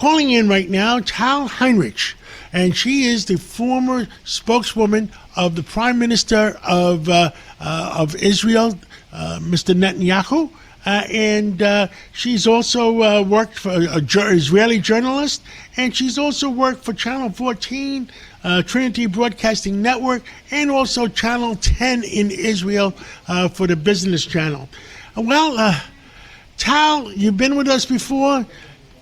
calling in right now Tal Heinrich, and she is the former spokeswoman of the Prime Minister of Israel, Mr. Netanyahu. And she's also worked for an Israeli journalist, and she's also worked for Channel 14, Trinity Broadcasting Network, and also Channel 10 in Israel for the business channel. Well, Tal, you've been with us before.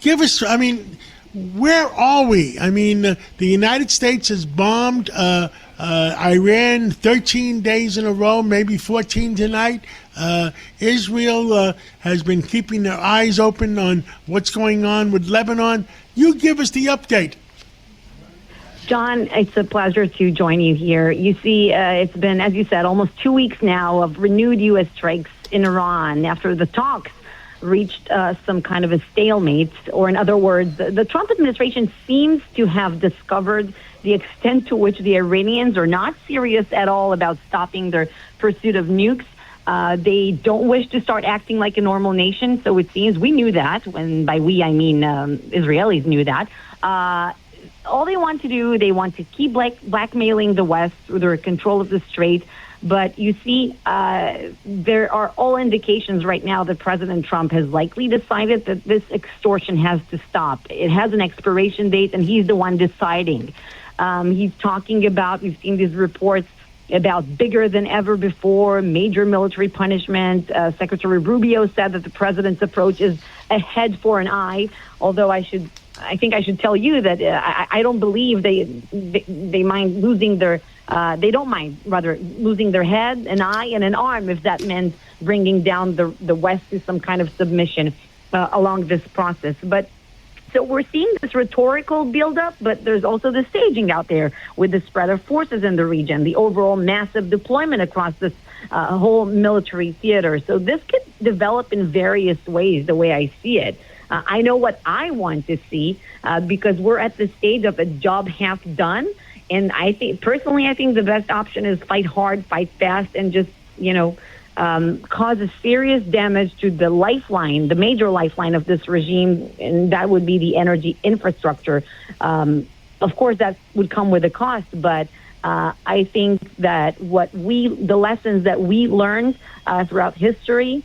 Give us, where are we? The United States has bombed Iran 13 days in a row, maybe 14 tonight. Israel has been keeping their eyes open on what's going on with Lebanon. You give us the update. John, it's a pleasure to join you here. You see, it's been, as you said, almost 2 weeks now of renewed U.S. strikes in Iran after the talks reached some kind of a stalemate, or in other words, the Trump administration seems to have discovered the extent to which the Iranians are not serious at all about stopping their pursuit of nukes. They don't wish to start acting like a normal nation, so it seems. We knew that. When by we, I mean Israelis knew that. All they want to do, they want to keep blackmailing the West through their control of the Strait. But you see, there are all indications right now that President Trump has likely decided that this extortion has to stop. It has an expiration date, and he's the one deciding. He's talking about, we've seen these reports about bigger than ever before, major military punishment. Secretary Rubio said that the president's approach is a head for an eye, although I think I should tell you that I don't believe they mind losing their they don't mind, rather, losing their head, an eye, and an arm if that meant bringing down the West to some kind of submission along this process. But so we're seeing this rhetorical buildup, but there's also the staging out there with the spread of forces in the region, the overall massive deployment across this whole military theater. So this could develop in various ways, the way I see it. I know what I want to see because we're at the stage of a job half done. And I think the best option is fight hard, fight fast, and just, cause a serious damage to the lifeline, the major lifeline of this regime, and that would be the energy infrastructure. Of course, that would come with a cost, but I think that the lessons that we learned throughout history,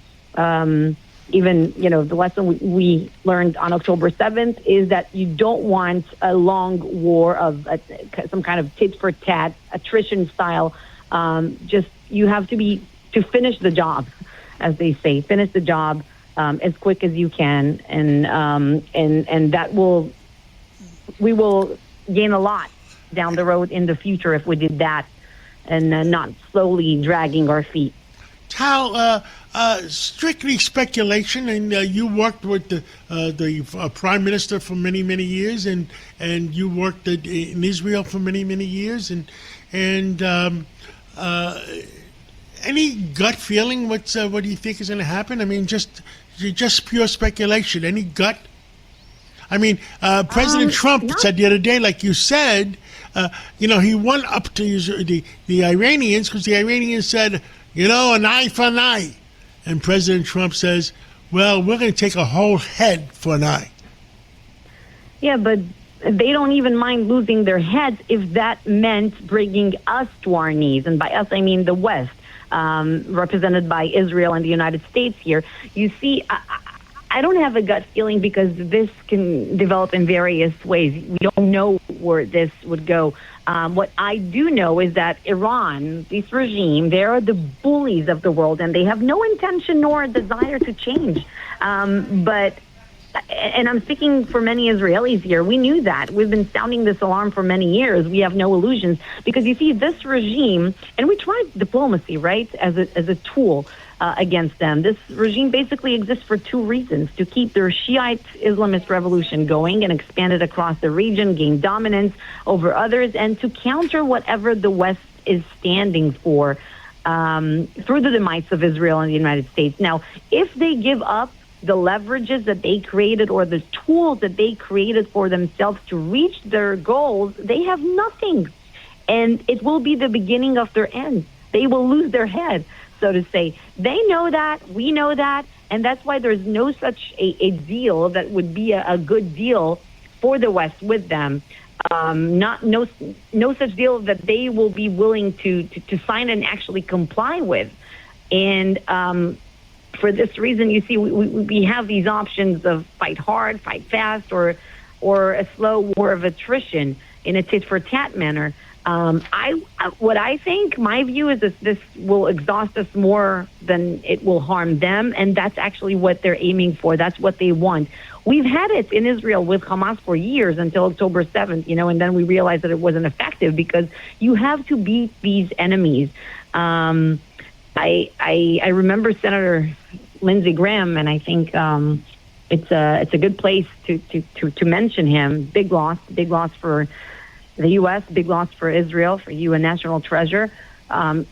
even, the lesson we learned on October 7th is that you don't want a long war of some kind of tit-for-tat, attrition style. You have to finish the job, as they say, finish the job as quick as you can. And that we will gain a lot down the road in the future if we did that and not slowly dragging our feet. Tal, strictly speculation, and you worked with the Prime Minister for many, many years, and you worked in Israel for many, many years, and any gut feeling what do you think is going to happen? Just pure speculation. Any gut? President Trump said the other day, like you said, he won up to the Iranians because the Iranians said, an eye for an eye. And President Trump says, well, we're going to take a whole head for an eye. Yeah, but they don't even mind losing their heads if that meant bringing us to our knees. And by us, I mean the West, represented by Israel and the United States here. You see, I don't have a gut feeling because this can develop in various ways. We don't know where this would go. What I do know is that Iran, this regime, they are the bullies of the world, and they have no intention nor desire to change. And I'm speaking for many Israelis here. We knew that. We've been sounding this alarm for many years. We have no illusions because you see this regime, and we tried diplomacy, right, as a tool against them. This regime basically exists for two reasons: to keep their Shiite Islamist revolution going and expand it across the region, gain dominance over others, and to counter whatever the West is standing for through the demise of Israel and the United States. Now, if they give up the leverages that they created or the tools that they created for themselves to reach their goals, they have nothing. And it will be the beginning of their end. They will lose their head, so to say. They know that, we know that, and that's why there's no such a deal that would be a good deal for the West with them. No such deal that they will be willing to sign and actually comply with. And for this reason, you see, we have these options of fight hard, fight fast, or a slow war of attrition in a tit-for-tat manner. What I think, my view is that this will exhaust us more than it will harm them, and that's actually what they're aiming for. That's what they want. We've had it in Israel with Hamas for years until October 7th, and then we realized that it wasn't effective because you have to beat these enemies. I remember Senator Lindsey Graham, and I think it's a good place to mention him. Big loss for the U.S., big loss for Israel, for you, a national treasure.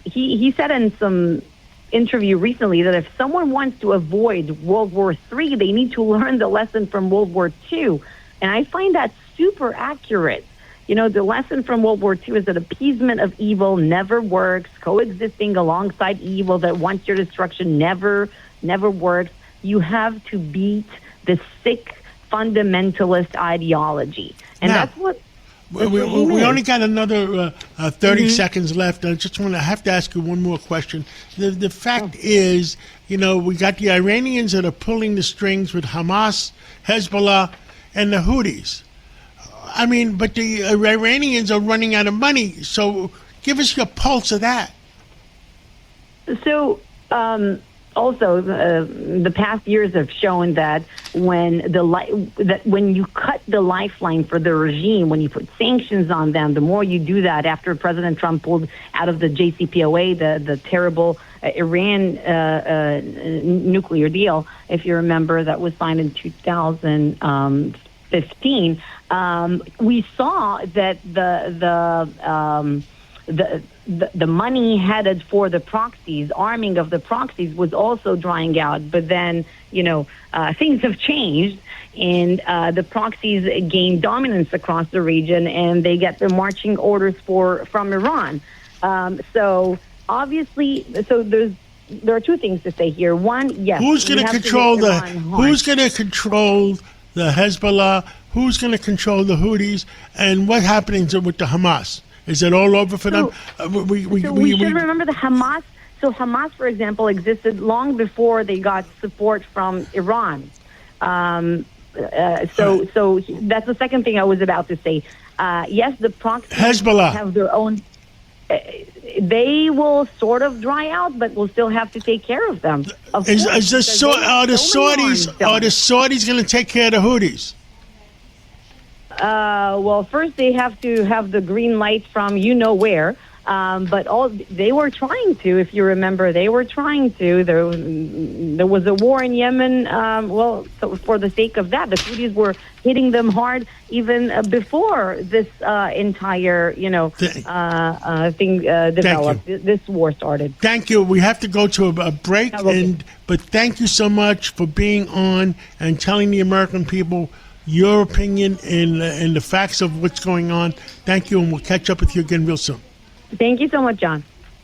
He said in some interview recently that if someone wants to avoid World War III, they need to learn the lesson from World War II. And I find that super accurate. The lesson from World War II is that appeasement of evil never works. Coexisting alongside evil that wants your destruction never works. You have to beat the sick fundamentalist ideology. And that's what... We only got another 30 seconds left. I just have to ask you one more question. The fact is, we got the Iranians that are pulling the strings with Hamas, Hezbollah, and the Houthis. I mean, but the Iranians are running out of money. So give us your pulse of that. So, also, the past years have shown that when you cut the lifeline for the regime, when you put sanctions on them, the more you do that after President Trump pulled out of the JCPOA, the terrible Iran nuclear deal, if you remember, that was signed in 2015, we saw that the money headed for the proxies, arming of the proxies, was also drying out. But then, things have changed, and the proxies gain dominance across the region, and they get the marching orders from Iran. So obviously, there are two things to say here. One, yes, who's going to control the Hezbollah? Who's going to control the Houthis? And what happens with the Hamas? Is it all over for them? We should remember the Hamas. So Hamas, for example, existed long before they got support from Iran. So that's the second thing I was about to say. Yes, the proxies Hezbollah have their own. They will sort of dry out, but we'll still have to take care of them. Are the Saudis going to take care of the Houthis? Well, first they have to have the green light from where. But they were trying to, if you remember, they were trying to. There was a war in Yemen. So for the sake of that, the Houthis were hitting them hard even before this entire, thing developed. This war started. Thank you. We have to go to a break, but thank you so much for being on and telling the American people your opinion and the facts of what's going on. Thank you, and we'll catch up with you again real soon. Thank you so much, John.